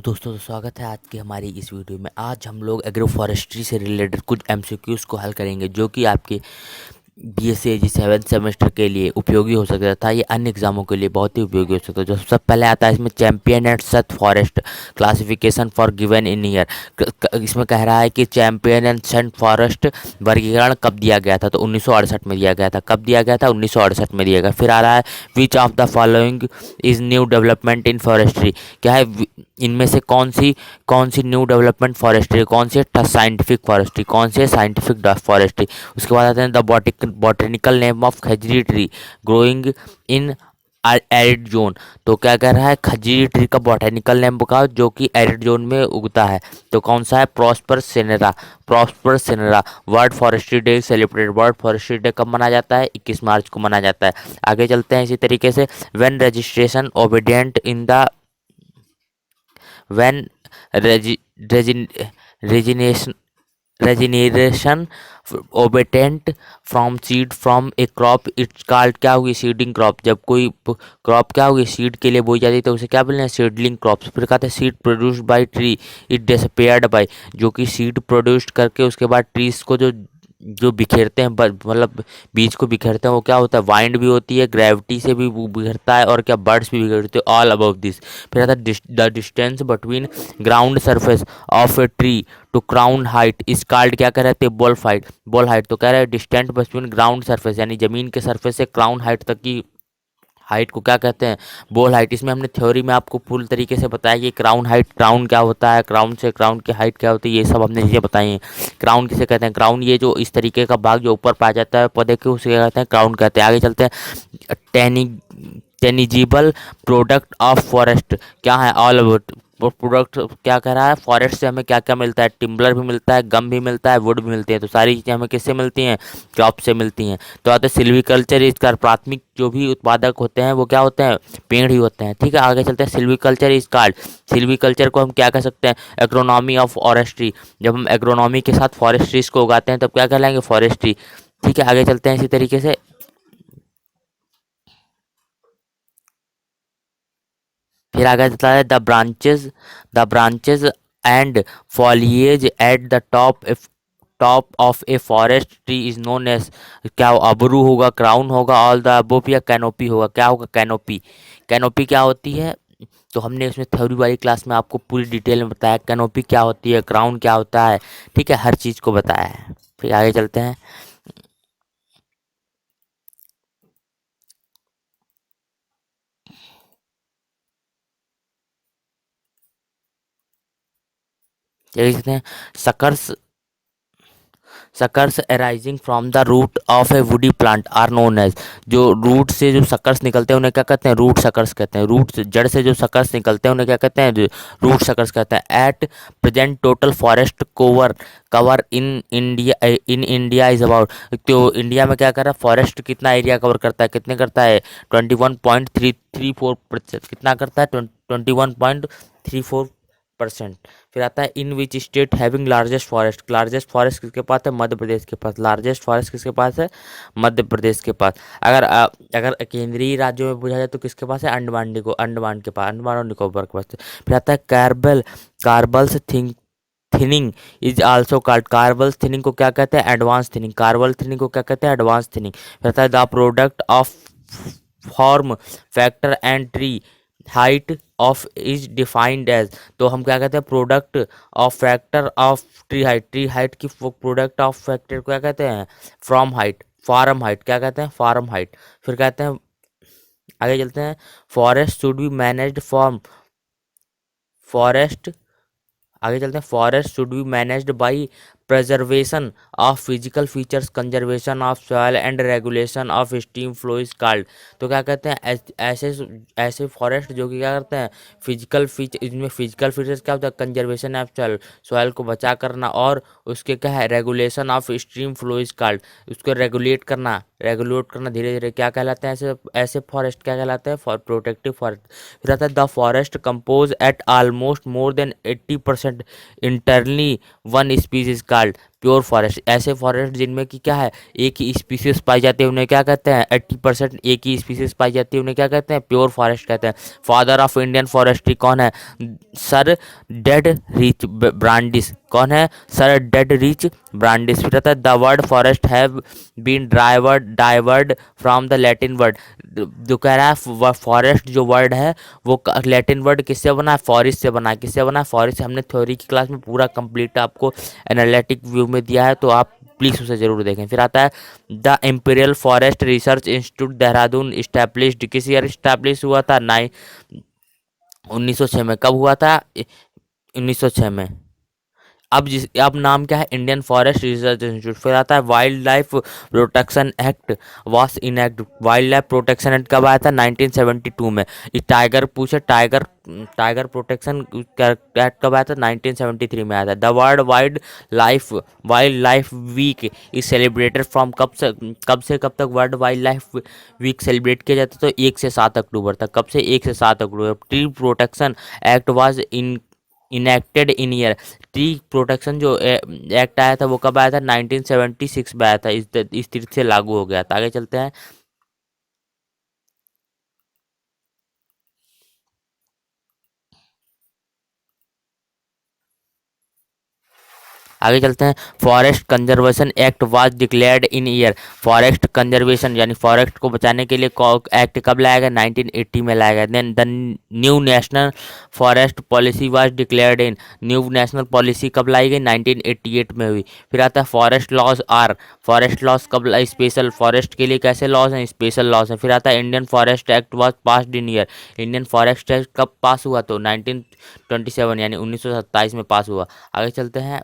Hello दोस्तों, तो स्वागत है आज की हमारी इस वीडियो में। आज हम लोग एग्रो फॉरेस्ट्री से रिलेटेड कुछ एमसीक्यूज़ को हल करेंगे जो कि आपके बीएससी सेवन्थ सेमेस्टर के लिए उपयोगी हो सकता था। ये अन्य एग्जामों के लिए बहुत ही उपयोगी हो सकता है। जो सबसे पहले आता है इसमें चैंपियन एंड सथ forest classification for given in year. इसमें कह रहा है कि चैंपियन एंड सथ फॉरेस्ट वर्गीकरण कब दिया गया था, तो 1968 में दिया गया था। कब दिया गया था? 1968 में दिया गया। फिर आ रहा है which of the following is new development in forestry. क्या है इनमें से कौन सी न्यू डेवलपमेंट फॉरेस्ट्री, कौन सी साइंटिफिक फॉरेस्ट्री, कौन सी साइंटिफिक फॉरेस्ट्री। उसके बाद आते हैं the botanical name of Khejri tree growing in arid zone. तो क्या कह रहा है, खजरी ट्री का बॉटनिकल नेम बताओ जो कि एरिड जोन में उगता है। तो कौन सा है? Prosopis cineraria. Prosopis cineraria. World Forestry Day celebrated. World Forestry Day कब मनाया जाता है? 21 मार्च को मनाया जाता है। आगे चलते हैं इसी तरीके से। When registration obedient in the when regi- regin- regeneration regeneration obtained from seed from a crop it's called, क्या होगी? Seeding crop. जब कोई क्रॉप क्या होगी सीड के लिए बोई जाती है तो उसे क्या बोलते हैं? Seedling crops. फिर कहते हैं seed produced by tree it disappeared by. जो कि सीड प्रोड्यूस्ड करके उसके बाद ट्रीज को जो जो बिखेरते हैं, मतलब बीज को बिखेरते हैं, वो क्या होता है? वाइंड भी होती है, ग्रेविटी से भी वो बिखरता है, और क्या बर्ड्स भी बिखरते हैं। All above this. फिर आता है the distance between ground surface of a tree to crown height is called, क्या कह रहे थे? Ball height. Ball height. तो कह रहे हैं डिस्टेंस बिटवीन ग्राउंड सरफेस यानी जमीन के सरफेस से क्राउन हाइट तक की हाइट को क्या कहते हैं? Ball height. इसमें हमने थ्योरी में आपको पूरी तरीके से बताया कि क्राउन हाइट, क्राउन क्या होता है, क्राउन से क्राउन की हाइट क्या होती है, ये सब हमने चीज़ें बताई हैं। क्राउन किसे कहते हैं? क्राउन ये जो इस तरीके का भाग जो ऊपर पाया जाता है पौधे के, उसे क्या कहते हैं? क्राउन कहते हैं। आगे चलते हैं। टेनिजिबल प्रोडक्ट ऑफ फॉरेस्ट क्या है? All about product. क्या कह रहा है? फॉरेस्ट से हमें क्या क्या मिलता है? टिम्बलर भी मिलता है, गम भी मिलता है, वुड भी मिलती है। तो सारी चीज़ें हमें किससे मिलती हैं? क्रॉप से मिलती हैं। तो आते सिल्वीकल्चर इसका प्राथमिक जो भी उत्पादक होते हैं वो क्या होते हैं? पेड़ ही होते हैं। ठीक है, आगे चलते हैं। सिल्वीकल्चर इज कॉल्ड, सिल्वीकल्चर को हम क्या कह सकते हैं? Agronomy of forestry. जब हम एग्रोनॉमी के साथ फॉरेस्ट्रीज को उगाते हैं तब क्या कहलाएंगे? फॉरेस्ट्री। ठीक है, आगे चलते हैं इसी तरीके से। फिर आगे चलता है the branches and foliage at the top of a forest tree is known as, क्या अबरू होगा, क्राउन होगा, ऑल द अबोव, या कैनोपी होगा? क्या होगा? कैनोपी। कैनोपी क्या होती है? तो हमने इसमें थ्योरी वाली क्लास में आपको पूरी डिटेल में बताया कैनोपी क्या होती है, क्राउन क्या होता है। ठीक है, हर चीज़ को बताया है। फिर आगे चलते हैं। देख सकते हैं। Suckers suckers arising from the root of a woody plant are known as, जो रूट से जो सकर्स निकलते हैं उन्हें क्या कहते हैं? रूट सकर्स कहते हैं। रूट से, जड़ से जो सकर्स निकलते हैं उन्हें क्या कहते हैं? रूट सकर्स कहते हैं। At present total forest cover cover in India is about, तो इंडिया में क्या कर रहा है? फॉरेस्ट कितना एरिया कवर करता है? कितने करता है? 21.334%। कितना करता है? 21.34%। फिर आता है in which state having largest forest. Largest forest किसके पास है? मध्य प्रदेश के पास। लार्जेस्ट फॉरेस्ट किसके पास है? मध्य प्रदेश के पास। अगर केंद्रीय राज्यों में पूछा जाए तो किसके पास है? अंडमान के पास, अंडमान और निकोबार के पास। फिर आता है Carbal's thinning is also called. Carbal thinning को क्या कहते हैं? Advance thinning. कार्बल थिनिंग को क्या कहते हैं? Advance thinning. फिर आता है the product of form factor and tree height of is defined as, तो हम क्या कहते हैं? Product of factor of tree height की प्रोडक्ट ऑफ फैक्टर को क्या कहते हैं? From height, form height. क्या कहते हैं? Form height. फिर कहते हैं, आगे चलते हैं। Forest should be managed from forest आगे चलते हैं। Forest should be managed by preservation of physical features, conservation of soil and regulation of stream flow is called। तो क्या कहते हैं? ऐसे ऐसे फॉरेस्ट जो कि क्या करते हैं? फिजिकल फीचर, इसमें फिजिकल फीचर्स क्या होता है? कंजर्वेशन ऑफ सॉइल, सॉइल को बचा करना, और उसके क्या है? Regulation of stream flow is called, उसको रेगुलेट करना धीरे धीरे क्या कहलाते हैं? ऐसे ऐसे फॉरेस्ट क्या कहलाते हैं? For protective forest. फिर आता है the forest compose eight almost more than 80% internally one species called. Pure forest, ऐसे फॉरेस्ट जिनमें कि क्या है, एक ही स्पीसीज पाई जाती है उन्हें क्या कहते हैं, 80% एक ही स्पीसीज पाई जाती है उन्हें क्या कहते हैं, प्योर फॉरेस्ट कहते हैं। फादर ऑफ इंडियन फॉरेस्ट्री कौन है, सर डेड रिच ब्रांडिस, कौन है, सर डेड रिच ब्रांडिस। फिर आता है the word forest have been derived from the Latin word, जो कह रहा है फॉरेस्ट जो वर्ड है वो लैटिन वर्ड किससे बना है, फॉरेस्ट से बना है। किससे बना है, फॉरेस्ट से। हमने थ्योरी की क्लास में पूरा कंप्लीट आपको एनालिटिक व्यू में दिया है, तो आप प्लीज़ उसे ज़रूर देखें। फिर आता है the imperial forest research institute Dehradun established, किस ईयर इस्टेब्लिश हुआ था, 1906 में। कब हुआ था, 1906 में। अब नाम क्या है, इंडियन फॉरेस्ट रिसर्च इंस्टीट्यूट। फिर आता है wild life protection act was enact, wild life protection act कब आया था, 1972 में। इस टाइगर पूछे, टाइगर टाइगर प्रोटेक्शन एक्ट कब आया था, 1973 में आया था। The world wild life week is celebrated from, कब से कब तक world wild life week celebrate किया जाता है, तो 1 से 7 अक्टूबर तक। कब से, 1 से 7 अक्टूबर। Tree protection act was enacted in year, tree protection जो एक्ट आया था वो कब आया था, 1976 में आया था, इस तिथि से लागू हो गया था। आगे चलते हैं। आगे चलते हैं। Forest conservation act was declared in year, forest conservation यानी फॉरेस्ट को बचाने के लिए एक्ट कब लाया गया, 1980 में लाया गया। Then the new national forest policy was declared in, new national policy कब लाई गई, 1988 में हुई। फिर आता है forest laws are, forest laws कब, स्पेशल फॉरेस्ट के लिए कैसे लॉज हैं, स्पेशल लॉज हैं। फिर आता है Indian forest act was passed in year, Indian forest act कब पास हुआ, तो 1927 यानी 1927 में पास हुआ। आगे चलते हैं।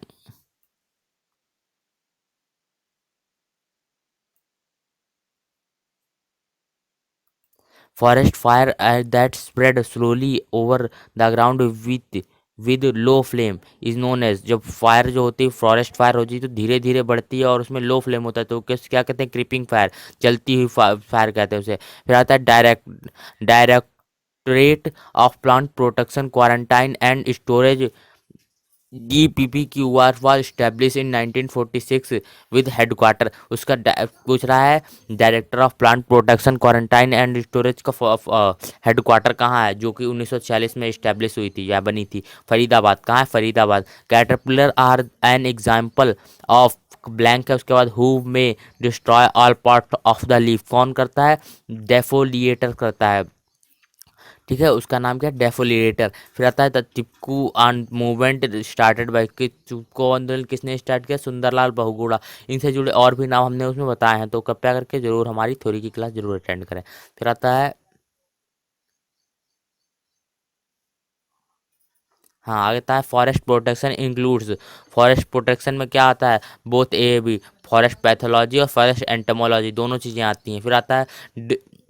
Forest fire that spread slowly over the ground with low flame is known as, जब फायर जो होती है फॉरेस्ट फायर होती है तो धीरे धीरे बढ़ती है और उसमें लो फ्लेम होता है, तो क्या कहते हैं, क्रीपिंग फायर, जलती हुई फायर कहते हैं उसे। फिर आता है directorate of plant protection quarantine and storage, DPPQ was established in 1946 with headquarter, उसका पूछ रहा है director of plant protection quarantine and storage का हेडक्वार्टर कहाँ है, जो कि 1946 में इस्टेब्लिश हुई थी या बनी थी, फरीदाबाद। कहाँ है, Faridabad. Caterpillar are an example of, blank है उसके बाद, who may destroy all part of the leaf, कौन करता है, डेफोलिएटर करता है, ठीक है, उसका नाम क्या है, डेफोलिएटर। फिर आता है the Tippu movement started by, Chipko आंदोलन किसने स्टार्ट किया, सुंदरलाल बहुगुणा। इनसे जुड़े और भी नाम हमने उसमें बताए हैं, तो कृपया करके जरूर हमारी थ्योरी की क्लास जरूर अटेंड करें। फिर आता है, हाँ आगे आता है forest protection includes, forest protection में क्या आता है, both A B, forest pathology और फॉरेस्ट एंटोमोलॉजी दोनों चीज़ें आती हैं। फिर आता है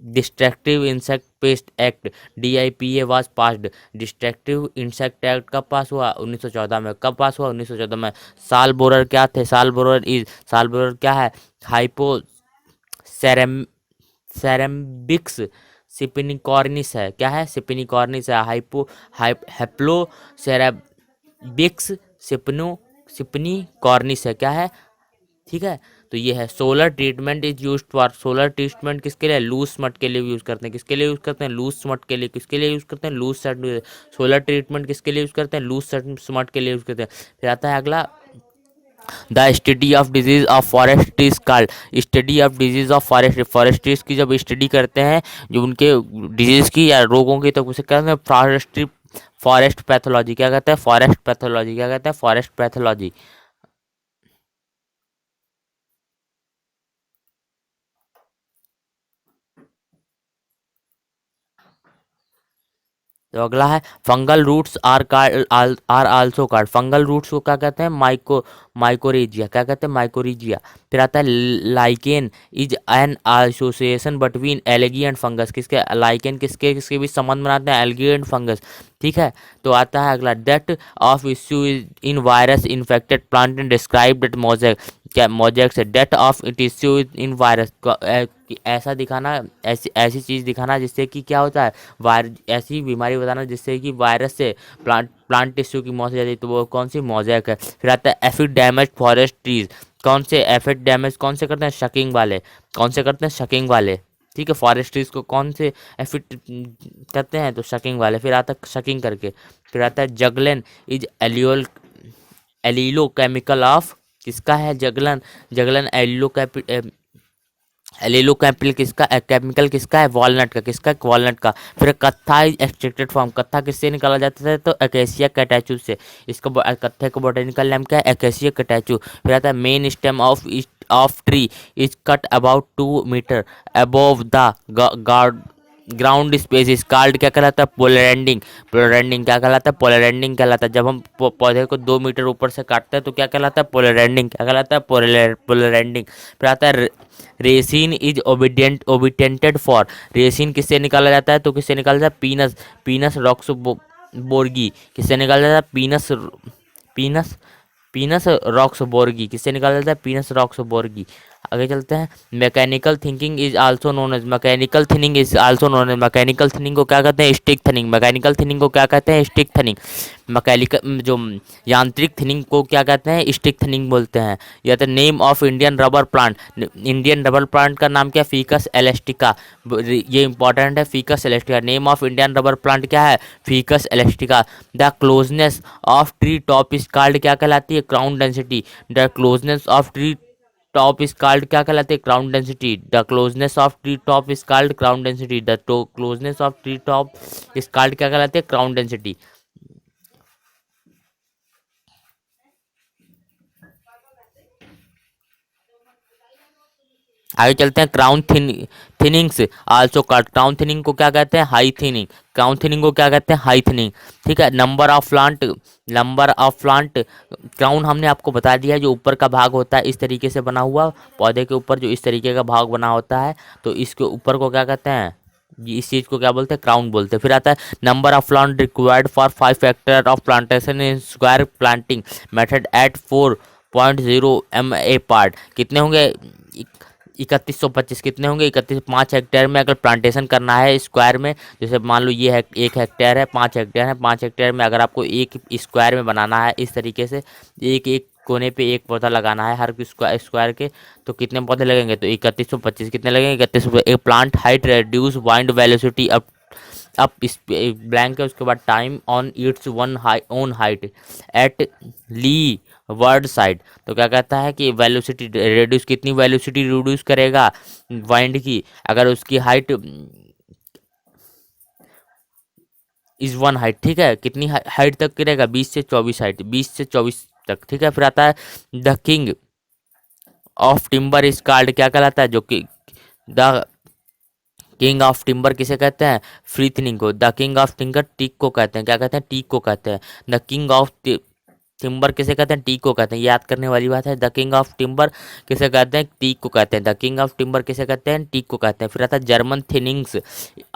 destructive insect pest act, DIPA was passed, destructive insect act कब पास हुआ, 1914 में। कब पास हुआ, 1914 में। साल बोरर क्या थे, साल बोरर साल बोरर क्या है, हाइपो सेरेम्बिक्स सिपिनिकॉर्निस है, क्या है, सिपिनिकॉर्निस है। हेप्लो सेरेबिक्स सिपिनिकॉर्निस है, क्या है, ठीक है। तो ये है solar treatment is use for, solar treatment किसके लिए, लूज स्मट के लिए यूज करते हैं, किसके लिए यूज करते हैं, लूज स्मट के लिए, किसके लिए यूज करते हैं, लूज सेट, सोलर ट्रीटमेंट किसके लिए यूज करते हैं, लूज स्मट के लिए यूज करते हैं। फिर आता है अगला, the study of disease of forest trees called, study of disease of forest trees की जब स्टडी करते हैं, जो उनके डिजीज की या रोगों की, तो उसे कहते हैं फॉरेस्ट पैथोलॉजी, क्या कहते हैं, फॉरेस्ट पैथोलॉजी, क्या कहते हैं, फॉरेस्ट पैथोलॉजी। तो अगला है fungal roots are also called, fungal roots को क्या कहते हैं, माइकोरेजिया, क्या कहते हैं, माइकोरेजिया। फिर आता है lichen is an association between algae and fungus, किसके, लाइकेन किसके किसके बीच संबंध बनाते हैं, एलगी एंड फंगस, ठीक है। तो आता है अगला, death of tissue in virus infected plant and described at mosaic, क्या मोजेक से death of tissue in virus, ऐसा दिखाना, ऐसी ऐसी चीज़ दिखाना जिससे कि क्या होता है, वायरस, ऐसी बीमारी बताना जिससे कि वायरस से प्लांट टिश्यू की मौत हो जाती है, तो वो कौन सी मोजेक है। फिर आता है एफिड डैमेज फॉरेस्ट ट्रीज, कौन से एफिड डैमेज कौन से करते हैं, शकिंग वाले, कौन से करते हैं, शकिंग वाले, ठीक है। फॉरेस्ट ट्रीज को कौन से एफिड करते हैं, तो शकिंग वाले। फिर आता है शकिंग करके, फिर आता है जगलन इज एलिलो केमिकल ऑफ, किसका है जगलन, जगलन एलिलो केमिकल किसका, केमिकल किसका है, वॉलनट का, किसका, वॉलनट का। फिर कत्था इज एक्सट्रैक्टेड फ्रॉम, कत्था किससे निकाला जाता है, तो एकेसिया कैटाचू से, इसका कत्थे का बोटेनिकल नेम क्या है, एकेसिया कैटाचू। फिर आता है main stem of tree is cut about 2 metre above the guard ground space is called, क्या कहलाता है, पोलरेंडिंग। पोलरेंडिंग क्या कहलाता है, पोलरेंडिंग कहलाता है। जब हम पौधे को 2 मीटर ऊपर से काटते हैं तो क्या कहलाता है, पोलरेंडिंग, क्या कहलाता है, पोलरेंडिंग। फिर आता है रेसिन इज ओबिटेंटेड फॉर, रेसिन किससे निकाला जाता है, तो किससे निकाला जाता है, पीनस, पीनस रॉक्सबोर्गी, किससे निकाला जाता है, पीनस, पीनस पीनस रॉक्सबोर्गी, किससे निकाला जाता है, पीनस रॉक्सबोर्गी। आगे चलते हैं, mechanical thinking is also known as, mechanical thinning is also known as, mechanical thinning को क्या कहते हैं, स्टिक थिनिंग, मैकेनिकल थिनिंग को क्या कहते हैं, स्टिक थिनिंग। मैकेनिकल जो यांत्रिक थिनिंग को क्या कहते हैं, स्टिक थिनिंग बोलते हैं। या तो name of Indian rubber plant, Indian rubber plant का नाम क्या है, फीकस एलेस्टिका, ये इंपॉर्टेंट है, ficus elastica. Name of Indian rubber plant क्या है, ficus elastica. The closeness of tree top is called, क्या कहलाती है, crown density. The closeness of tree top is called, क्या कहलाते हैं, crown density. The closeness of tree top is called crown density, the closeness of tree top is called, क्या कहलाते हैं, crown density. आगे चलते हैं, crown thinnings also called, crown thinning को क्या कहते हैं, हाई थिनिंग, क्राउन थिनिंग को क्या कहते हैं, हाई थिनिंग, ठीक है। Number of plant, number of plant, crown हमने आपको बता दिया है, जो ऊपर का भाग होता है इस तरीके से बना हुआ, पौधे के ऊपर जो इस तरीके का भाग बना होता है, तो इसके ऊपर को क्या कहते हैं, इस चीज को क्या बोलते हैं, क्राउन बोलते हैं। फिर आता है number of plant required for 5 hectare of plantation in square planting method at 4.0 MA part, कितने होंगे, 3125, कितने होंगे, 5 हेक्टेयर में अगर प्लांटेशन करना है स्क्वायर में, जैसे मान लो ये है 1 हेक्टेयर है, 5 हेक्टेयर है, 5 हेक्टेयर में अगर आपको एक स्क्वायर में बनाना है इस तरीके से, एक एक कोने पे एक पौधा लगाना है हर स्क्वायर के, तो कितने पौधे लगेंगे, तो 3125 कितने लगेंगे, 31। एक plant height reduce wind velocity up is blank है, उसके बाद time on its own height at leeward side, तो क्या कहता है कि वेलोसिटी रेड्यूस, कितनी वेलोसिटी रिड्यूस करेगा वाइंड की, अगर उसकी हाइट इज 1 हाइट, ठीक है, कितनी हाइट तक करेगा, 20 से 24 हाइट, 20 से 24 तक, ठीक है। फिर आता है the king of timber is called, क्या कहलाता है, जो कि द किंग ऑफ टिम्बर किसे कहते हैं, फ्री थिनिंग को। The king of timber teak को कहते हैं, क्या कहते हैं, टीक को कहते हैं। द किंग ऑफ टिम्बर किसे कहते हैं, टीक को कहते हैं, याद करने वाली बात है। द किंग ऑफ टिम्बर किसे कहते हैं, टीक को कहते हैं। द किंग ऑफ टिम्बर किसे कहते हैं, टीक को कहते हैं। फिर आता है German thinnings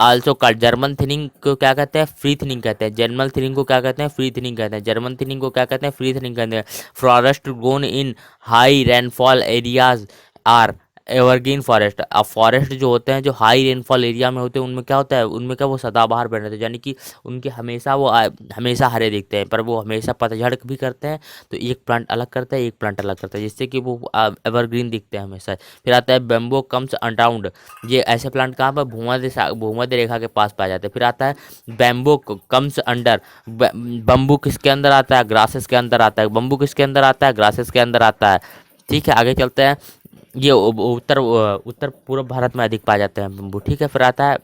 also called, German thinning को क्या कहते हैं, फ्री थिनिंग कहते हैं। जर्मन थिनिंग को क्या कहते हैं, फ्री थिनिंग कहते हैं। जर्मन थिनिंग को क्या कहते हैं, फ्री थिनिंग कहते हैं। Forest grown in high rainfall areas are evergreen forest. अब फॉरेस्ट जो होते हैं, जो हाई रेनफॉल एरिया में होते हैं, उनमें क्या होता है, उनमें क्या वो सदाबहार बने रहते हैं, यानी कि उनके हमेशा वो हमेशा हरे दिखते हैं, पर वो हमेशा पतझड़ भी करते हैं, तो एक प्लांट अलग करता है, एक प्लांट अलग करता है, जिससे कि वो एवरग्रीन दिखते हैं हमेशा। फिर आता है बेम्बो कम्स अराउंड, ये ऐसे प्लांट कहाँ पर, भूमध्य रेखा के पास पाए जाते हैं। फिर आता है बेम्बो कम्स अंडर, बम्बू किसके अंदर आता है, ग्रासेस के अंदर आता है। बम्बू किसके अंदर आता है, ग्रासेस के अंदर आता है, ठीक है। आगे चलते हैं, ये उत्तर पूर्व भारत में अधिक पाए जाते हैं बम्बू, ठीक है। फिर आता है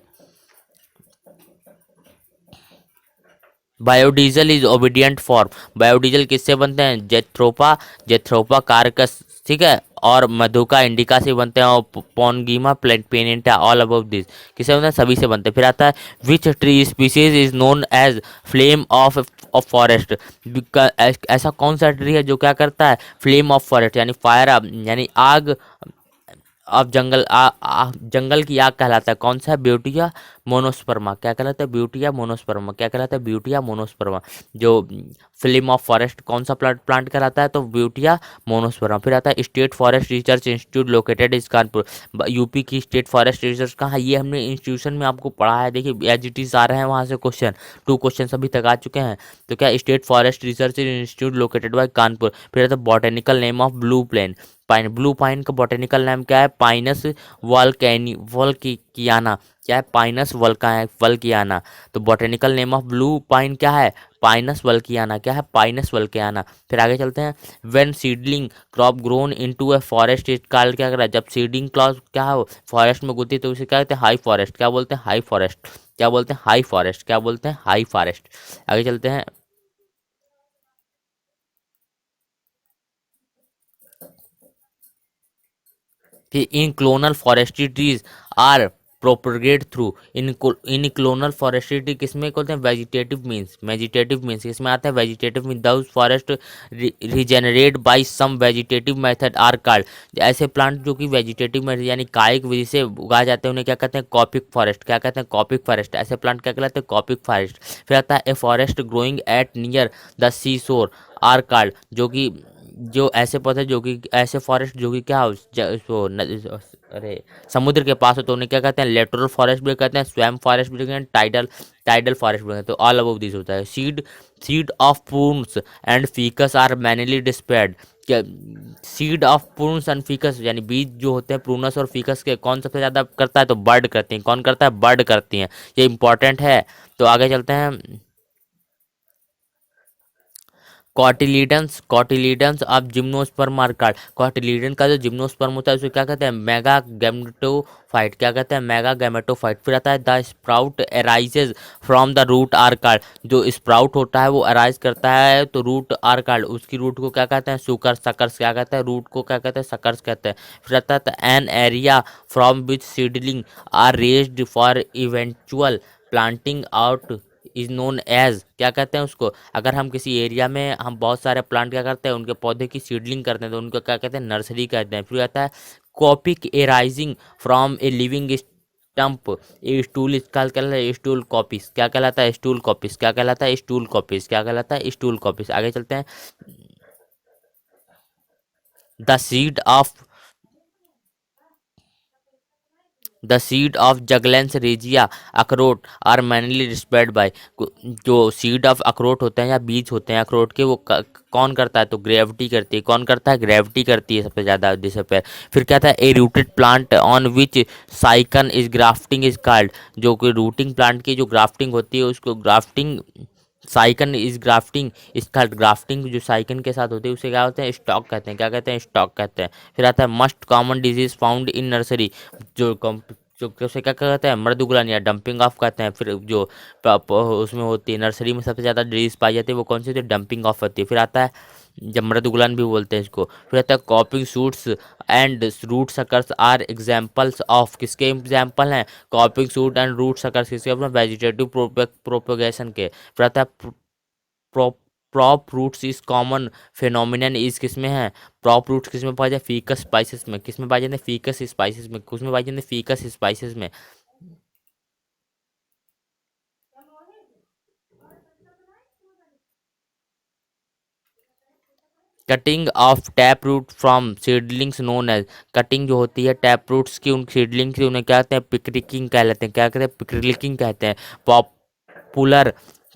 biodiesel is obedient form, biodiesel किससे बनते हैं, जेथ्रोपा कारकस, ठीक है, और मधुका इंडिका से बनते हैं, और पोनगीमा पेनिटा ऑल अबव दिस किससे बनते हैं, सभी से बनते हैं। फिर आता है which tree species is known as flame of forest, ऐसा कौन सा ट्री है जो क्या करता है, फ्लेम ऑफ फॉरेस्ट, यानी फायर, यानी आग अब जंगल जंगल की आग कहलाता है, कौन सा है, ब्यूटिया मोनोस्पर्मा। क्या कहलाता है? Butea monosperma. क्या कहलाता है? Butea monosperma. जो फिल्म ऑफ फॉरेस्ट कौन सा प्लांट कहलाता है? तो ब्यूटिया मोनोस्पर्मा। फिर आता है state forest research institute located इस कानपुर। यूपी की स्टेट फॉरेस्ट रिसर्च कहाँ है? ये हमने इंस्टीट्यूशन में आपको पढ़ा है। देखिए एज इट इज आ रहे हैं वहाँ से क्वेश्चन, 2 क्वेश्चन अभी तक आ चुके हैं। तो क्या state forest research institute located by Kanpur. फिर आता है botanical name of blue plain pine. Blue pine का बॉटेनिकल नेम क्या है? Pinus wallichiana. क्या है? Pinus wallichiana. तो botanical name of blue pine क्या है? Pinus wallichiana. क्या है? Pinus wallichiana. फिर आगे चलते हैं। When seedling crop grown into a forest it called. क्या कर रहा है? जब सीडिंग क्रॉप क्या हो फॉरेस्ट में उगती है तो उसे क्या कहते हैं? High forest. क्या बोलते हैं? High forest. क्या बोलते हैं? High forest. क्या बोलते हैं? High forest. आगे चलते हैं। In clonal forestry trees are propagate through in clonal forestry tree किसमें बोलते हैं? वेजिटेटिव मीन्स किसमें आता है? Vegetative means those forest regenerate by some vegetative method are called। ऐसे प्लांट जो कि वेजिटेटिव मेथड यानी कायिक विधि से उगाए जाते हैं उन्हें क्या कहते हैं? Coppice forest. क्या कहते हैं? Coppice forest. ऐसे प्लांट क्या कहलाते हैं? Coppice forest. फिर आता है a forest growing at near the sea shore are called. जो ऐसे पौधे जो कि ऐसे फॉरेस्ट जो कि क्या हो अरे समुद्र के पास हो तो उन्हें क्या कहते हैं? लेटरल फॉरेस्ट भी कहते हैं, स्वैम फॉरेस्ट भी कहते हैं, टाइडल फॉरेस्ट भी कहते हैं। तो ऑल अबव दिस होता है। Seed of prunes and ficus are mainly dispersed. क्या seed of prunes and ficus यानी बीज जो होते हैं प्रूनस और फीकस के कौन सबसे ज़्यादा करता है? तो बर्ड करती हैं। कौन करता है? बर्ड करती हैं। ये इंपॉर्टेंट है। तो आगे चलते हैं। Cotyledons of gymnosperm are called. Cotyledon का जो जिम्नोस्पर्म होता है उसे क्या कहते हैं? Mega gametophyte. क्या कहते हैं? Mega gametophyte. फिर आता है the sprout arises from the root are called. जो स्प्राउट होता है वो अराइज करता है तो रूट आर कॉल्ड। उसकी रूट को क्या कहते हैं? सकर्स। क्या कहते हैं? रूट को क्या कहते हैं? सकर्स कहते हैं। फिर आता है an area from which seedling are raised for eventual planting out is known as. क्या कहते हैं उसको? अगर हम किसी एरिया में हम बहुत सारे प्लांट क्या करते हैं? उनके पौधे की सीडलिंग करते हैं तो उनको क्या कहते हैं? नर्सरी कहते हैं। फिर आता है coppice arising from a living stump a stool. इसका कहलाता है स्टूल कॉपीज। क्या कहलाता है? Stool coppice. क्या कहलाता है? Stool coppice. क्या कहलाता है? Stool coppice. आगे चलते हैं। The seed of the seed of juglans regia अखरोट आर मैनली डिस्पेयर्ड बाय। जो सीड ऑफ अखरोट होते हैं या बीज होते हैं अखरोट के वो कौन करता है? तो ग्रेविटी करती है। कौन करता है? ग्रेविटी करती है सबसे ज़्यादा डिसअपेयर। फिर क्या था? A rooted plant on which scion is grafting is called. जो कि रूटिंग प्लांट की जो ग्राफ्टिंग होती है उसको ग्राफ्टिंग साइकन इज ग्राफ्टिंग इसका ग्राफ्टिंग जो साइकन के साथ होती है उसे क्या होते हैं? स्टॉक कहते हैं। क्या कहते हैं? स्टॉक कहते हैं। फिर आता है must common disease found in nursery. जो जो उसे क्या कहते हैं? मृदुगलन या डंपिंग ऑफ कहते हैं। फिर जो उसमें होती है नर्सरी में सबसे ज़्यादा डिजीज पाई जाती है वो कौन सी होती है? डंपिंग ऑफ होती है। फिर आता है जब मृदुगलन भी बोलते हैं इसको। फिर आता है coppice shoots and root suckers are examples of. किसके एग्जाम्पल हैं? Coppice shoot and root suckers किसके? अपना वेजिटेटिव प्रोपोगेशन के। फिर आता है prop prop roots is common phenomenon is किसमें है? प्रॉप रूट्स किसमें पाए जाते? फीकस स्पाइसेस में। किसमें पाए जाते हैं? फीकस स्पाइसेस में। किसमें पाए जाते हैं? फीकस स्पाइसेस में। Cutting of tap root from seedlings known as. Cutting जो होती है टैप रूट्स की उन सीडलिंग की उन्हें क्या कहते हैं? पिक्रिकिंग कहलाते हैं। क्या कहते हैं? पिक्रिलिकिंग कहते हैं। पॉपुलर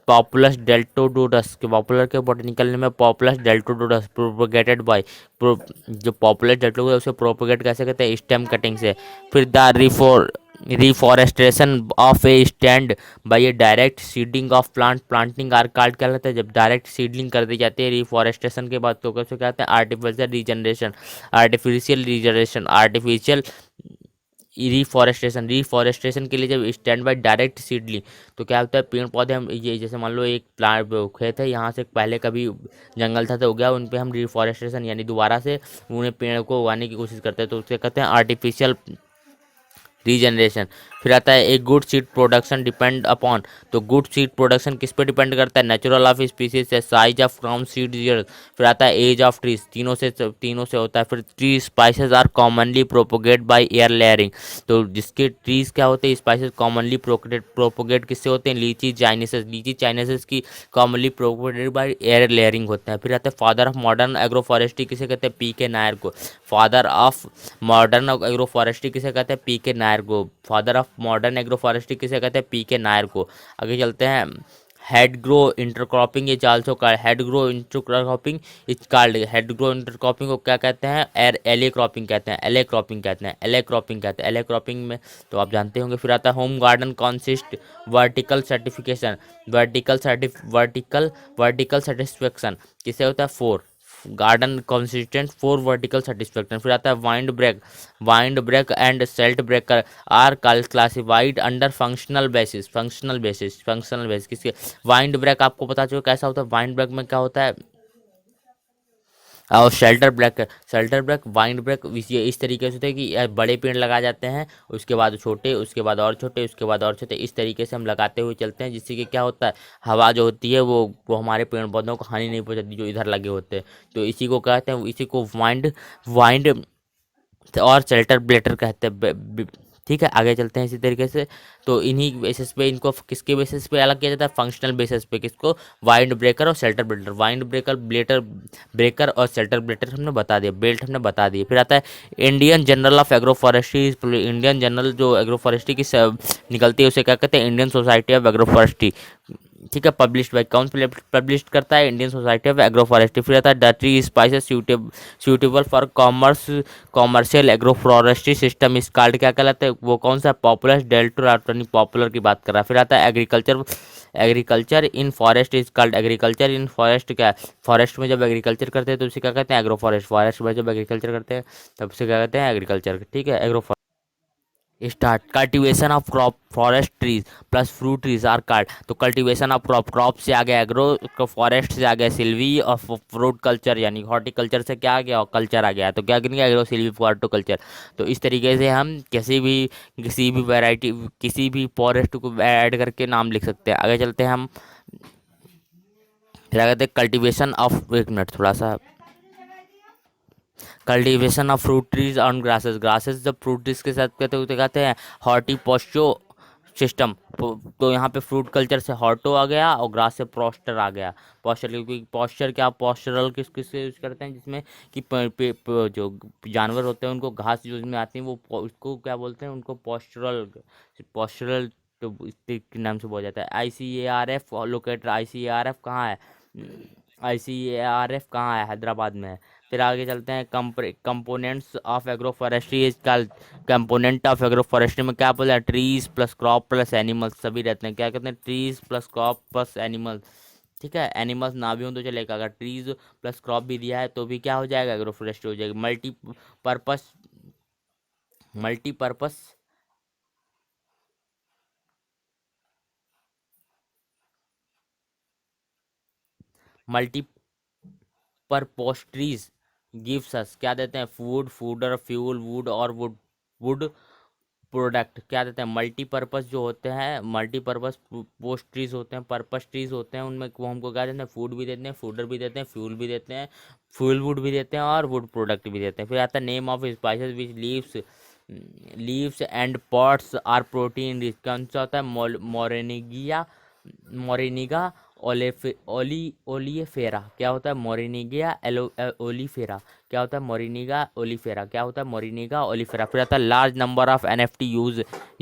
पॉपुलस डेल्टोडोडस के पॉपुलर के बॉटनिकल नेम है पॉपुलस डेल्टोडोडस प्रोपोगेटेड बाय। जो पॉपुलर डेल्टोडोडस उसे प्रोपोगेट कैसे करते हैं? स्टेम कटिंग से। फिर the reforestation of a stand by a direct seeding of planting are called. क्या कहते हैं? जब डायरेक्ट सीडलिंग कर दी जाती है रिफॉरेस्टेशन के बाद तो कैसे कहते हैं? आर्टिफिशियल रिफॉरेस्टेशन के लिए जब स्टैंड बाय डायरेक्ट सीडलिंग तो क्या होता है? पेड़ पौधे हम ये जैसे मान लो एक प्लांट खेत है यहाँ से पहले कभी जंगल था तो हो गया उन पे हम रिफॉरेस्टेशन यानी दोबारा से उन्हें पेड़ को उगाने की कोशिश करते हैं तो उसके कहते हैं आर्टिफिशियल रीजनरेशन। फिर आता है एक good seed production depend upon, तो गुड सीड प्रोडक्शन किस पे डिपेंड करता है, natural of species, size of ground seed years. फिर आता है एज ऑफ ट्रीज, तीनों से होता है। फिर tree species are commonly propagate by air layering, तो जिसके ट्रीज क्या होते हैं, स्पाइसेस कॉमनली प्रोपोगेट किससे होते हैं, लीची चाइनेसिस की commonly propagated bye air layering होते हैं। फिर आता है father of modern agro forestry किसे कहते हैं, पी के नायर को। Father of modern agro forestry किसे कहते हैं, पी के नायर को। Father of modern agro forestry किसे कहते हैं, पी के नायर को। आगे चलते हैं, head grow intercropping is also called, head grow intercropping is called, head grow intercropping को क्या कहते हैं, एले क्रॉपिंग कहते हैं, एले क्रॉपिंग कहते हैं, एले क्रॉपिंग कहते हैं, एले क्रॉपिंग में तो आप जानते होंगे। फिर आता है home garden consist vertical certification, vertical satisfaction किसे होता है, for garden consistent for vertical satisfaction. फिर आता है wind break and shelter breaker are classified under functional basis किसके, वाइंड ब्रेक आपको पता चलो कैसा होता है, वाइंड ब्रेक में क्या होता है, और शेल्टर ब्रेक वाइंड ब्रेक ये इस तरीके से होता है कि बड़े पेड़ लगाए जाते हैं, उसके बाद छोटे, उसके बाद और छोटे, उसके बाद और छोटे, इस तरीके से हम लगाते हुए चलते हैं, जिससे कि क्या होता है, हवा जो होती है वो हमारे पेड़ पौधों को हानि नहीं पहुंचाती जो इधर लगे होते हैं। तो इसी को कहते हैं, इसी को वाइंड और शेल्टर ब्लेटर कहते हैं। ठीक है, आगे चलते हैं इसी तरीके से। तो इन्हीं बेसिस पे इनको किसके बेसिस पे अलग किया जाता है, फंक्शनल बेसिस पे, किसको, वाइंड ब्रेकर और शेल्टर ब्लेटर। वाइंड ब्रेकर और शेल्टर ब्लेटर हमने बता दिया, बेल्ट हमने बता दिए। फिर आता है Indian journal of agro forestry, Indian journal जो एग्रो फॉरेस्ट्री की निकलती है उसे क्या कहते हैं, Indian society of agro forestry. ठीक है, पब्लिश्ड बाय कौन पब्लिश करता है, Indian society of agro forestry. फिर आता है the tree spices suitable for commercial agro forestry system इस कार्ड क्या कहलाता है, वो कौन सा, पॉपुलर डेल्टोराटोनी, पॉपुलर की बात कर रहा है। फिर आता है agriculture in forest is called, agriculture in forest क्या है, फॉरेस्ट में जब एग्रीकल्चर करते हैं तो उसे क्या कहते हैं, एग्रो फॉरेस्ट। फॉरेस्ट में जब एग्रीकल्चर करते हैं तब उसे क्या कहते हैं, एग्रीकल्चर। ठीक है, agro start cultivation of crop, forest trees plus fruit trees are called, तो कल्टीवेशन ऑफ क्रॉप से आ गया एग्रो, फॉरेस्ट से आ गया सिल्वी, और फ्रूट कल्चर यानी हॉर्टिकल्चर से क्या आ गया, कल्चर आ गया, तो क्या करेंगे, एग्रो सिल्वी हॉर्टिकल्चर। तो इस तरीके से हम किसी भी वैरायटी, किसी भी फॉरेस्ट को ऐड करके नाम लिख सकते हैं। आगे चलते हैं हम, फिर कहते हैं कल्टीवेशन ऑफ, एक मिनट थोड़ा सा, cultivation of fruit trees on grasses जब फ्रूट ट्रीज के साथ कहते हैं तो कहते हैं हॉर्टिपोस्चो सिस्टम। तो यहाँ पे फ्रूट कल्चर से हॉर्टो आ गया और ग्रास से प्रोस्टर आ गया। पॉस्चर, क्योंकि पॉस्चर क्या, पॉस्चरल किस यूज करते हैं, जिसमें कि जो जानवर होते हैं उनको घास यूज में आती है, वो उसको क्या बोलते हैं, उनको पॉस्चरल तो इस नाम से बोला जाता है। ICARF लोकेटर, ICARF कहाँ है, ICARF कहाँ है, हैदराबाद में है। फिर आगे चलते हैं, components of agro forestry is called, component of agro forestry में क्या बोला, trees plus crop plus animals सभी रहते हैं, क्या कहते हैं, trees plus crop plus animals. ठीक है, एनिमल्स ना भी हो तो चलेगा, अगर ट्रीज प्लस क्रॉप भी दिया है तो भी क्या हो जाएगा, एग्रो फॉरेस्ट्री हो जाएगी। Multipurpose multipurpose multipurpose trees gives us क्या देते हैं, फूड और फ्यूल, वुड और वुड प्रोडक्ट क्या देते हैं, मल्टीपर्पस जो होते हैं, मल्टीपर्पस पोस्ट ट्रीज होते हैं, पर्पस ट्रीज होते हैं, उनमें वो हमको क्या देते हैं, फूड भी देते हैं, फूडर भी देते हैं, फ्यूल भी देते हैं, फ्यूल वुड भी देते हैं और वुड प्रोडक्ट भी देते हैं। फिर आता है name of species which leaves and pods are protein rich, कौन सा होता है, मोरिनिगा ओलिफेरा, क्या होता है, मोरिनिगा ओलिफेरा, क्या होता है, मोरिनिगा ओलिफेरा, क्या होता है, मोरिनिगा ओलिफेरा। फिर आता है large number of NFT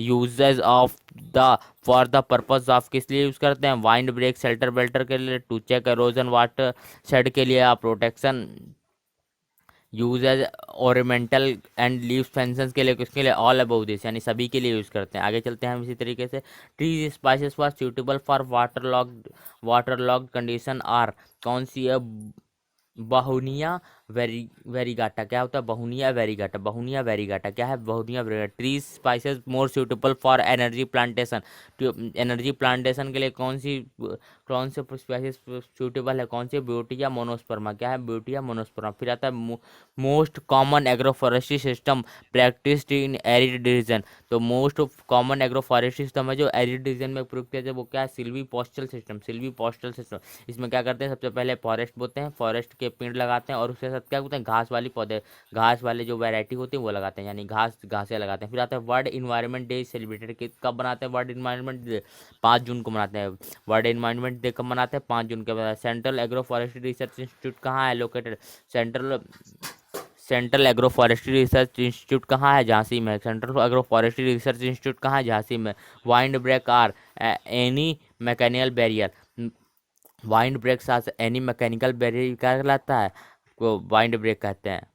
uses of the for the purpose of, किस लिए यूज़ करते हैं, वाइंड ब्रेक, शेल्टर बेल्टर के लिए, to check erosion, water shed के लिए, protection, use as ornamental and live fences के लिए, किसके लिए, ऑल अबव दिस यानी सभी के लिए यूज़ करते हैं। आगे चलते हैं हम इसी तरीके से, trees species for suitable for water log condition are, कौन सी है, बहुनिया वेरीगाटा क्या होता है? बहुनिया वेरीगाटा। बहुनिया वेरीगाटा क्या है? Bauhinia variegata. Tree species more suitable for energy plantation. Energy plantation के लिए कौन से स्पाइसेस सूटेबल है? कौन से? Butea monosperma. क्या है? Butea monosperma. फिर आता है most common agro forestry system practised in arid region. तो most common agro forestry system है जो एरिड रीजन में प्रयोग किया जाए वो क्या है? Silvi postal system. Silvi postal system. इसमें क्या करते हैं? सबसे पहले फॉरेस्ट बोते हैं, फॉरेस्ट के पेड़ लगाते हैं और उसके साथ क्या होता है? घास वाली पौधे, घास वाले जो वैरायटी होती है वो लगाते हैं, यानी घासें लगाते हैं। फिर आता है वर्ल्ड इन्वायरमेंट डे सेलिब्रेटेड कब बनाते हैं? वर्ल्ड इन्वायरमेंट डे 5 जून को मनाते हैं। वर्ल्ड इन्वायरमेंट डे कब मनाते हैं? 5 जून के बाद। Central agro forestry research institute कहाँ है located? Central central agro forestry research institute कहाँ है? झांसी में। Central agro forestry research institute कहाँ है? झांसी में। Wind break are any mechanical barrier. Wind break साथ एनी मैकेनिकल बैरियर क्या कहलाता है? को वाइंड ब्रेक कहते हैं।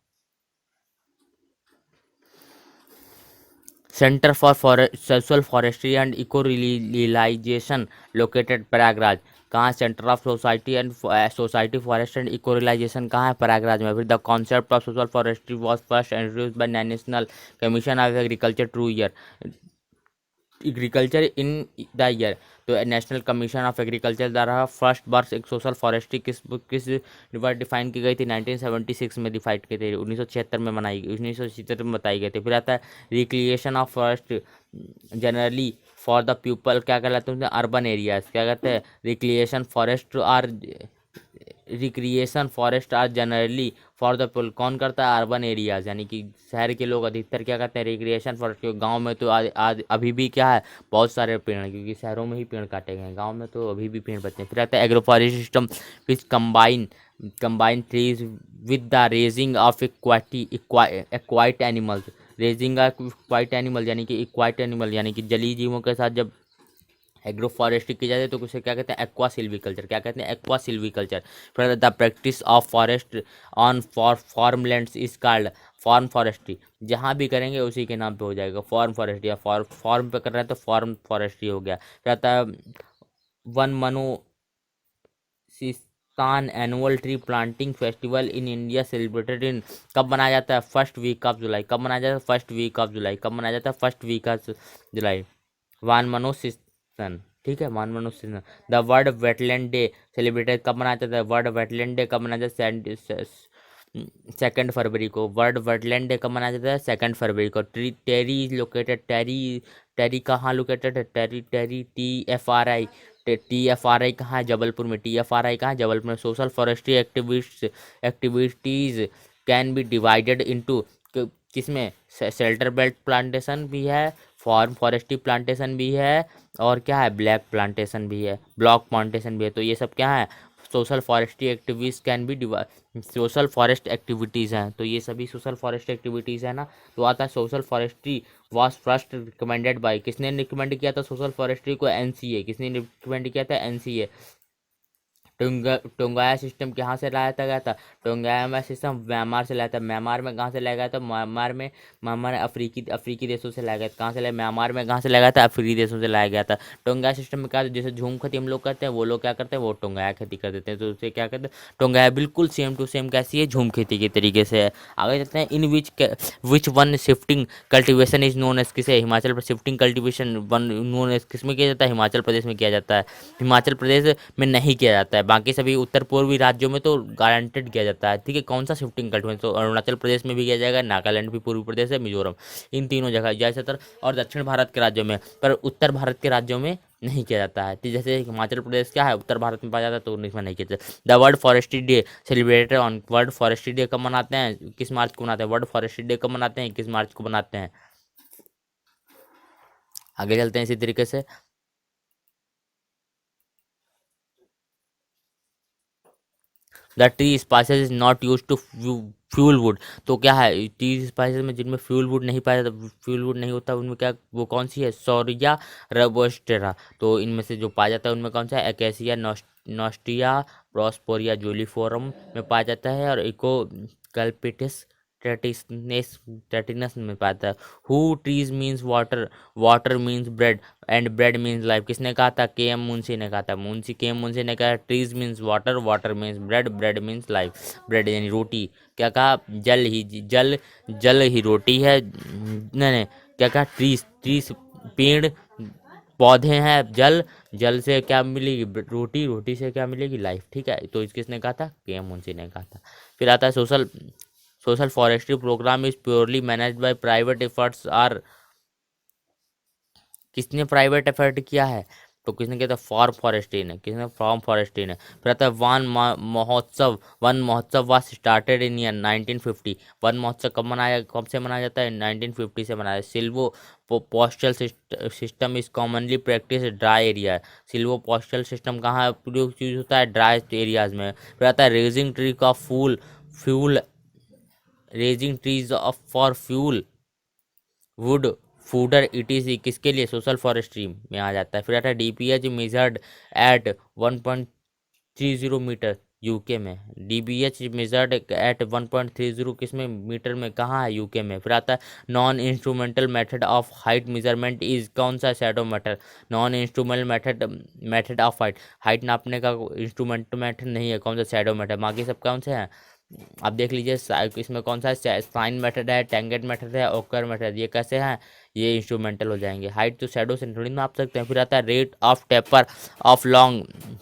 Centre for social forestry and eco realisation located Prayagraj. कहाँ? Centre of society and society forest and eco realisation कहाँ है? प्रयागराज में। फिर the concept of social forestry was first introduced by national commission of agriculture true year agriculture in the year. तो national commission of agriculture द्वारा first वर्ष एक social forestry किस word define की गई थी? 1976 में डिफाइन की थी। 1976 में मनाई गई, 1976 में बताई गई थी। फिर आता है recreation of forest generally for the people क्या कहलाते हैं? Urban areas. क्या कहते हैं? Recreation forest are generally for the people कौन करता है? अर्बन एरियाज, यानी कि शहर के लोग अधिकतर क्या करते हैं? Recreation forest. क्योंकि गांव में तो आज अभी भी क्या है? बहुत सारे पेड़ हैं, क्योंकि शहरों में ही पेड़ काटे गए हैं, गांव में तो अभी भी पेड़ बचते हैं। फिर आता है agro forest system which combine trees with the raising of aquatic animals. Raising aquatic animal यानी कि इक्वाइट एनिमल यानी कि जलीय जीवों के साथ जब एग्रो फॉरेस्ट्री की जाती है तो उसे क्या कहते हैं? Aqua silviculture. क्या कहते हैं? Aqua silviculture. फिर the practice of forest on farmlands is called farm forestry. जहाँ भी करेंगे उसी के नाम पे हो जाएगा फॉर्म फॉरेस्ट्री, या फॉर्म पे कर रहे हैं तो फॉर्म फॉरेस्ट्री हो गया। फिर आता है Van Mahotsav annual tree planting festival in India celebrated in कब मनाया जाता है? First week of July. कब मनाया जाता है? First week of July. कब मनाया जाता है? First week of July. Van Mahotsav. ठीक है, Van Mahotsav. The world wetland day celebrated कब मनाया जाता है? वर्ल्ड वेटलैंड डे कब मनाया जाता है? 2 फरवरी को। वर्ल्ड वेटलैंड डे कब मनाया जाता है? 2 फरवरी को। टेरी इज लोकेटेड। टेरी कहाँ लोकेटेड है? टेरी TFRI। TFRI कहाँ है? जबलपुर में। TFRI कहाँ है? जबलपुर में। Social forestry activities can be divided into किसमें? शेल्टर बेल्ट प्लांटेशन भी है, फॉर्म फॉरेस्ट्री प्लांटेशन भी है, और क्या है? ब्लैक प्लांटेशन भी है, ब्लॉक प्लांटेशन भी है। तो ये सब क्या है? Social forestry activities can be social forest activities हैं। तो ये सभी सोशल फॉरेस्ट एक्टिविटीज़ है ना। तो आता है social forestry was first recommended by. किसने रिकमेंड किया था सोशल फॉरेस्ट्री को? NCA। किसने रिकमेंड किया था? NCA। टोंगाया सिस्टम कहाँ से लाया था गया था? टोंगाया सिस्टम म्यांमार से लाया था। म्यांमार में कहाँ से लाया गया था? म्यांमार अफ्रीकी देशों से लाया गया था। कहाँ से लाया? म्यांमार में कहाँ से लाया गया था? अफ्रीकी देशों से लाया गया था। टोंगाया सिस्टम में क्या था? जैसे झूम खेती हम लोग करते हैं, वो लोग क्या करते हैं? वो टोंगाया खेती कर देते हैं। तो उसे क्या कहते हैं? टोंगाया बिल्कुल सेम टू सेम कैसी है? झूम खेती के तरीके से है। आगे चलते हैं। In which one shifting cultivation is known as किसे? हिमाचल पर shifting cultivation one known as किस में किया जाता है? हिमाचल प्रदेश में किया जाता है। हिमाचल प्रदेश में नहीं किया जाता है, बाकी सभी उत्तर पूर्वी राज्यों में तो गारंटेड किया जाता है। ठीक है, कौन सा शिफ्टिंग कल्टिवेशन? तो अरुणाचल प्रदेश में भी किया जाएगा, नागालैंड भी पूर्वी प्रदेश है, मिजोरम, इन तीनों जगह ज़्यादातर, और दक्षिण भारत के राज्यों में। पर उत्तर भारत के राज्यों में नहीं किया जाता है। तो जैसे हिमाचल प्रदेश क्या है? उत्तर भारत में पाया जाता है, तो इसमें नहीं किया जाता। The world Forestry Day celebrated on. World Forestry Day कब मनाते हैं? किस मार्च को मनाते हैं? वर्ल्ड फॉरेस्ट्री डे कब मनाते हैं? किस मार्च को मनाते हैं? आगे चलते हैं इसी तरीके से। The tree species is not use to fuel wood. तो क्या है? ट्री स्पाइसेस में जिनमें फ्यूल वुड नहीं पाया जाता, फ्यूल वुड नहीं होता, उनमें क्या, वो कौन सी है? सौरिया रबोस्टेरा। तो इनमें से जो पाया जाता है उनमें कौन सा है? एकेसिया नॉस्टिया प्रॉस्पोरिया जूलिफोरम में पाया जाता है, और इको कैल्पिटिस स्टैटिनस में पाता है। Who trees means water, water means bread and bread means life. किसने कहा था? के एम मुंशी ने कहा था। के एम मुंशी ने कहा trees means water, water means bread, bread means life. Bread यानी रोटी। क्या कहा? जल जल ही रोटी है। नहीं नहीं, क्या कहा? ट्रीज, ट्रीज पेड़ पौधे हैं, जल, जल से क्या मिलेगी? रोटी, रोटी से क्या मिलेगी? लाइफ। ठीक है, तो किसने कहा था? के एम मुंशी ने कहा था। फिर आता है social, social forestry program is purely managed by private efforts are. किसने प्राइवेट एफर्ट किया है? तो किसने किया था? फॉर फॉरेस्ट्री ने। किसने? फ्रॉम फॉरेस्ट्री ने। फिर आता है महोत्सव। वन महोत्सव was started in year 1950। One महोत्सव कब मनाया, कब से मनाया जाता है? 1950 से मनाया। Silvo pastoral system is commonly practice dry area. Silvo pastoral system कहाँ प्रयोग यूज होता है? ड्राई एरियाज में। फिर आता है रेजिंग ट्री का फूल fuel, raising trees of for fuel wood fodder etc. किसके लिए? सोशल फॉरेस्ट्री में आ जाता है। फिर आता है DPH measured at 1.30 metre UK में। डीबीएच मेजर्ड एट 1.30 किस में? मीटर में। कहाँ है? यूके में। फिर आता है non instrumental method of height measurement is कौन सा? Shadow method. Non instrumental method, method of height, height नापने का इंस्ट्रूमेंट मेथड नहीं है। कौन सा? Shadow method. बाकी सब कौन से हैं? आप देख लीजिए इसमें कौन सा है? साइन मेथड है, टेंगेट मेथड है, ओकर मेथड। ये कैसे हैं? ये इंस्ट्रूमेंटल हो जाएंगे। हाइट तो शैडो से थोड़ी नाप सकते हैं। फिर आता है rate of taper of long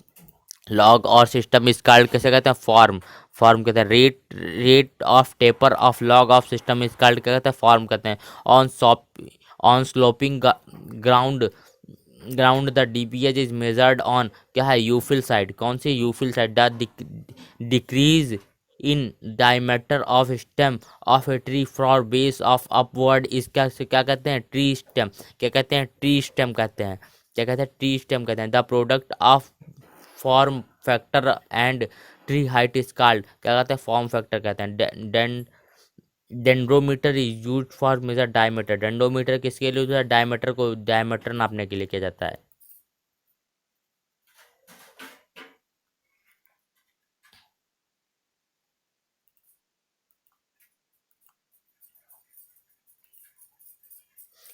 log और सिस्टम इज कॉल्ड, कैसे कहते हैं? फॉर्म। फॉर्म कहते हैं। Rate of taper of log of system is called, क्या कहते हैं? फॉर्म कहते हैं। On slope on sloping ground, ground the DBH is measured on, क्या है? Uphill side. कौन सी? Uphill side. The decrease in diameter of stem of a tree for base of upward is क्या कहते हैं? Tree stem. क्या कहते हैं? ट्री स्टेम कहते हैं। क्या कहते हैं? ट्री स्टेम कहते हैं। The product of form factor and tree height is called, क्या कहते हैं? फॉर्म फैक्टर कहते हैं। Dendrometer is use for measure diameter. Dendrometer किसके लिए होता है? डायमीटर को, डायमीटर नापने के लिए किया जाता है।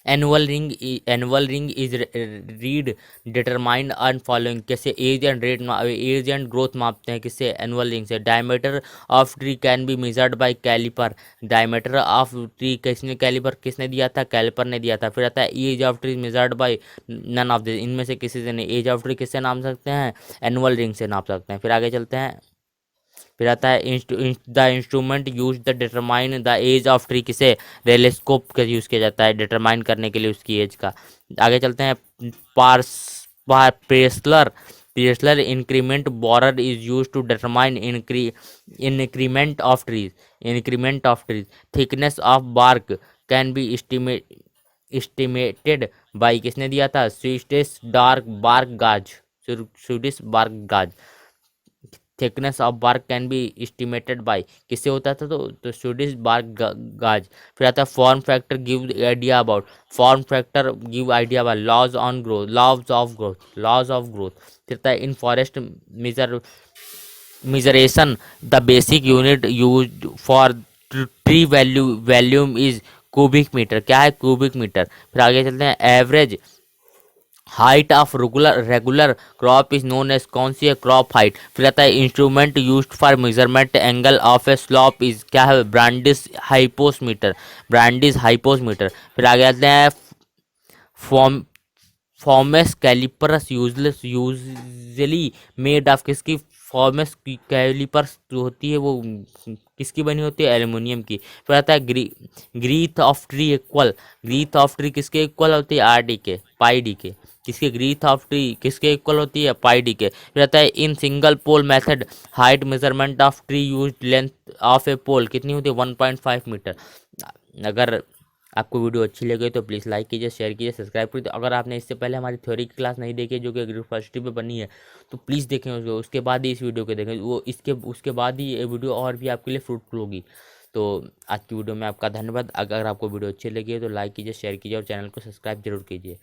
Annual ring is read determined and following. कैसे? Age and rate, age and growth मापते हैं किससे? एनुअल रिंग से। Diameter of tree can be measured by caliper. Diameter of tree किसने? कैलिपर किसने दिया था? कैलिपर ने दिया था। फिर आता है age of tree measured by none of this, इनमें से किसी से नहीं। एज ऑफ ट्री किससे नाप सकते हैं? एनुअल रिंग से नाप सकते हैं। फिर आगे चलते हैं। फिर आता है the instrument use the determine the age of tree, किसे? रेलेस्कोप का यूज़ किया जाता है डिटरमाइन करने के लिए उसकी एज का। आगे चलते हैं। पार्स Pressler, Pressler increment borer is use to determine increment of trees, increment of trees. Thickness of bark can be estimated by, किसने दिया था? Swedish dark bark gauge, Swedish bark gauge. Thickness of bark can be estimated by, किससे होता था? तो Swedish bark गाज। फिर आता है form factor give idea about, form factor give idea about laws on growth, laws of growth, laws of growth. फिर आता है in forest measuration the basic unit use for tree volume is cubic metre. क्या है? Cubic metre. फिर आगे चलते हैं। Average height of regular crop is known as, कौन सी है? Crop height. फिर आता है instrument used for measurement angle of A slope is, क्या है? Brandis hypsometer, Brandis hypsometer. फिर आगे आते हैं। Form formers calipers useless usually made of, किसकी? फॉर्मेस कैलिपर्स जो होती है वो किसकी बनी होती है? एल्युमिनियम की। फिर आता है girth of tree equal, girth of tree किसके इक्वल होती है? R D K, pi D K. किसके? ग्रीथ ऑफ ट्री किसके इक्वल होती है? Pi D K. फिर आता है in single pole method height measurement of tree use length of a pole कितनी होती है? 1.5 मीटर। अगर आपको वीडियो अच्छी लगे तो प्लीज़ लाइक कीजिए, शेयर कीजिए, सब्सक्राइब कीजिए। अगर आपने इससे पहले हमारी थ्योरी की क्लास नहीं देखी है जो कि एग्रीफॉरेस्ट्री पे बनी है तो प्लीज़ देखें उसको, उसके बाद ही इस वीडियो को देखें। वो इसके उसके बाद ही ये वीडियो और भी आपके लिए फ्रूटफुल होगी। तो आज की वीडियो में आपका धन्यवाद। अगर आपको वीडियो अच्छी लगी है तो लाइक कीजिए, शेयर कीजिए और चैनल को सब्सक्राइब जरूर कीजिए।